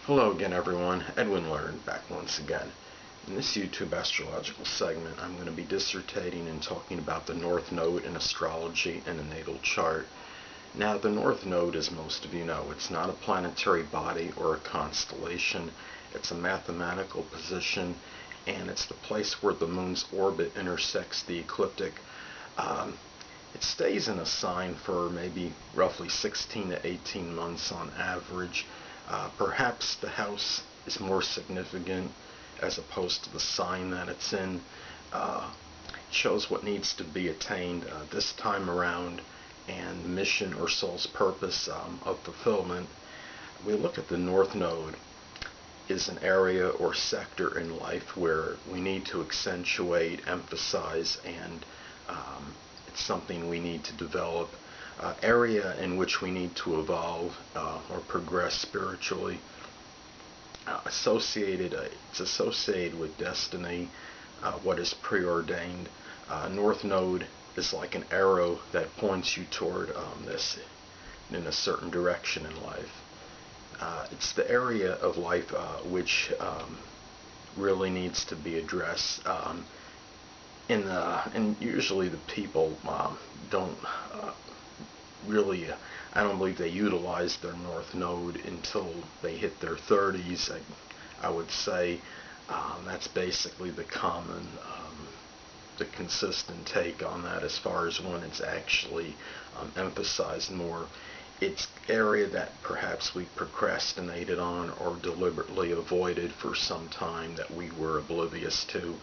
Hello again everyone, Edwin Learnard back once again. In this YouTube astrological segment I'm going to be dissertating and talking about the North Node in astrology and a natal chart. Now the North Node, as most of you know, it's not a planetary body or a constellation. It's a mathematical position, and it's the place where the moon's orbit intersects the ecliptic. It stays in a sign for maybe roughly 16 to 18 months on average. Perhaps the house is more significant as opposed to the sign that it's in. It shows what needs to be attained this time around and the mission or soul's purpose of fulfillment. We look at the North Node is an area or sector in life where we need to accentuate, emphasize, and it's something we need to develop. Area in which we need to evolve or progress spiritually. It's associated with destiny, what is preordained. North Node is like an arrow that points you toward this in a certain direction in life. It's the area of life which really needs to be addressed. And usually the people don't really, I don't believe they utilize their North Node until they hit their 30s. I would say that's basically the common, the consistent take on that as far as when it's actually emphasized more. It's area that perhaps we procrastinated on or deliberately avoided for some time, that we were oblivious to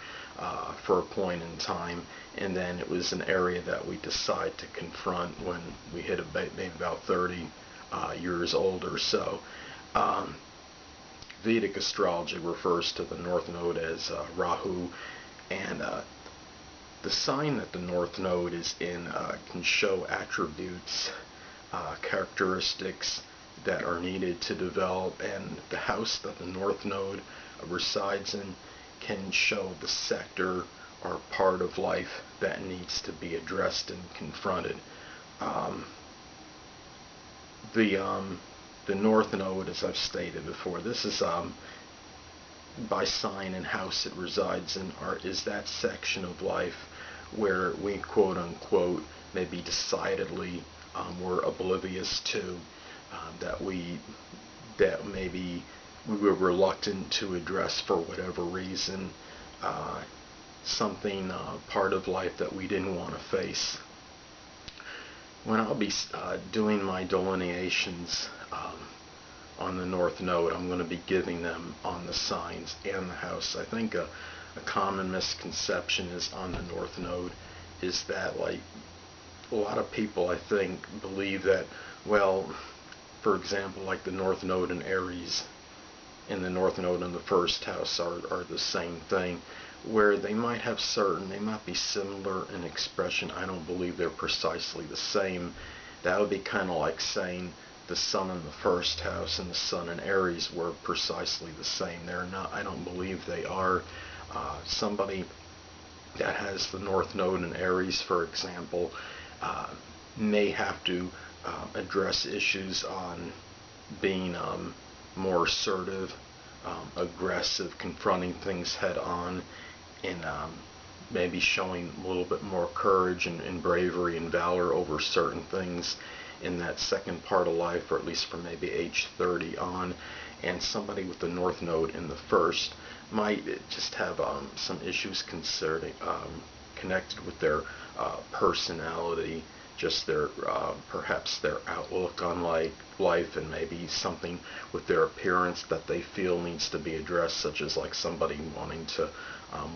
for a point in time, and then it was an area that we decide to confront when we hit maybe about 30 years old or so. Vedic Astrology refers to the North Node as Rahu, and the sign that the North Node is in can show attributes, characteristics that are needed to develop, and the house that the North Node resides in can show the sector or part of life that needs to be addressed and confronted. The North Node, as I've stated before, this is by sign and house it resides in, is that section of life where we quote unquote maybe decidedly we're oblivious to, that maybe we were reluctant to address for whatever reason, something, part of life that we didn't want to face. When I'll be doing my delineations on the North Node, I'm going to be giving them on the signs and the house. I think a common misconception is on the North Node is that, like, a lot of people, I think, believe that, well, for example, like the North Node in Aries and the North Node in the first house are the same thing, where they might be similar in expression. I don't believe they're precisely the same. That would be kind of like saying the Sun in the first house and the Sun in Aries were precisely the same. They're not. I don't believe they are. Somebody that has the North Node in Aries, for example, may have to address issues on being more assertive, aggressive, confronting things head on, and maybe showing a little bit more courage and bravery and valor over certain things in that second part of life, or at least from maybe age 30 on. And somebody with the North Node in the first might just have some issues connected with their personality, just their perhaps their outlook on life, and maybe something with their appearance that they feel needs to be addressed, such as like somebody wanting to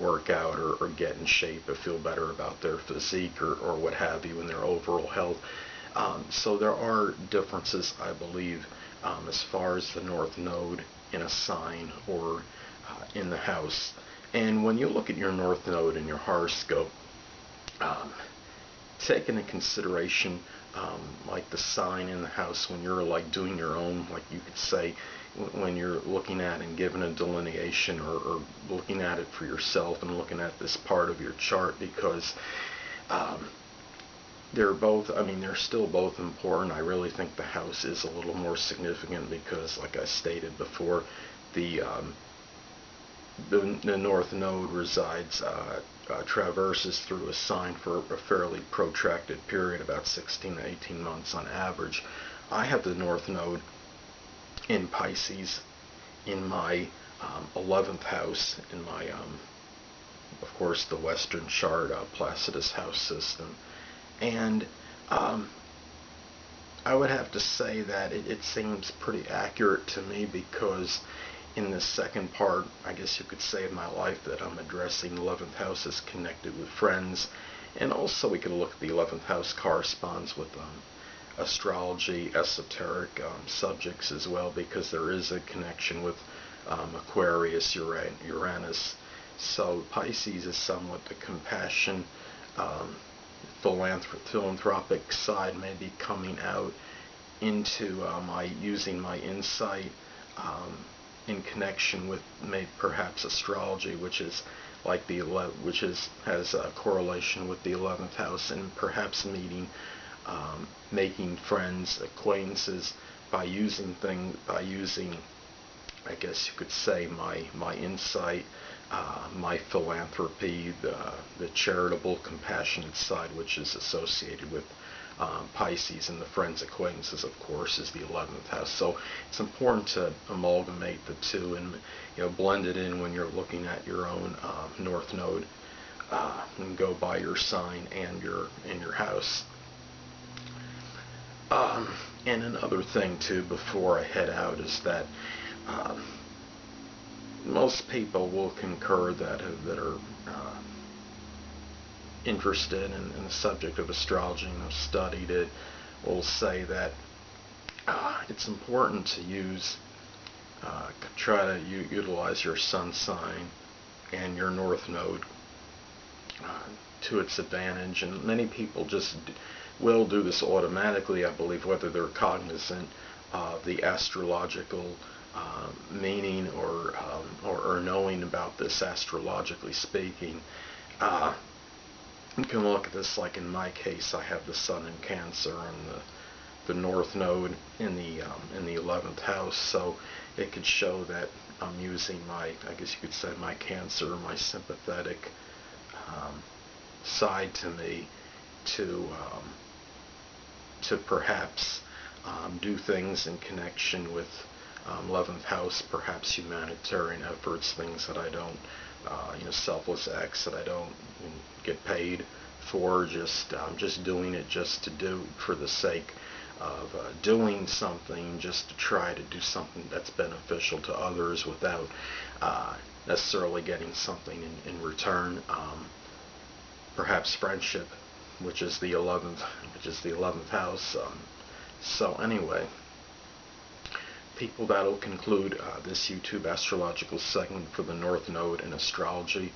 work out or get in shape or feel better about their physique or what have you in their overall health. So there are differences, I believe, as far as the North Node in a sign or in the house. And when you look at your North Node in your horoscope, take into consideration like the sign in the house when you're like doing your own, like you could say, when you're looking at and giving a delineation or looking at it for yourself and looking at this part of your chart, because they're still both important. I really think the house is a little more significant because, like I stated before, the the North Node traverses through a sign for a fairly protracted period, about 16 to 18 months on average. I have the North Node in Pisces in my 11th house, in my, of course, the Western chart, Placidus house system. And I would have to say that it seems pretty accurate to me, because in the second part, I guess you could say, of my life, that I'm addressing 11th house is connected with friends. And also we could look at the 11th house corresponds with astrology, esoteric subjects as well, because there is a connection with Aquarius, Uranus. So Pisces is somewhat the compassion, philanthropic side, may be coming out into using my insight in connection with perhaps astrology, which is like has a correlation with the 11th house, and perhaps making friends, acquaintances, by using, I guess you could say, my insight, my philanthropy, the charitable, compassionate side, which is associated with Pisces, and the friends, acquaintances, of course, is the 11th house. So it's important to amalgamate the two and blend it in when you're looking at your own North Node, and go by your sign and your house. And another thing too, before I head out, is that most people will concur that are interested in the subject of astrology and have studied it, will say that it's important to try to utilize your sun sign and your North Node to its advantage. And many people just will do this automatically, I believe, whether they're cognizant of the astrological meaning or knowing about this astrologically speaking. You can look at this, like in my case, I have the Sun in Cancer and the North Node in the 11th house, so it could show that I'm using I guess you could say, my Cancer, my sympathetic side to me to perhaps do things in connection with 11th house, perhaps humanitarian efforts, things that I don't, selfless acts that I don't get paid for, just doing it just to do, for the sake of doing something, just to try to do something that's beneficial to others without necessarily getting something in return. Perhaps friendship, which is the 11th house. So anyway, people, that'll conclude this YouTube astrological segment for the North Node and astrology.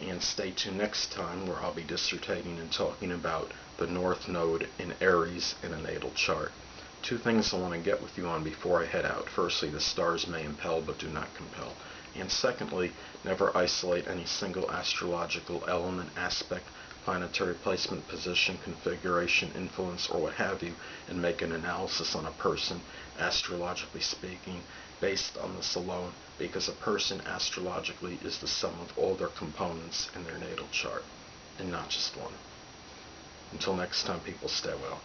And stay tuned next time, where I'll be dissertating and talking about the North Node in Aries in a natal chart. Two things I want to get with you on before I head out. Firstly, the stars may impel but do not compel. And secondly, never isolate any single astrological element, aspect, planetary placement, position, configuration, influence, or what have you, and make an analysis on a person, astrologically speaking, based on this alone, because a person astrologically is the sum of all their components in their natal chart, and not just one. Until next time, people, stay well.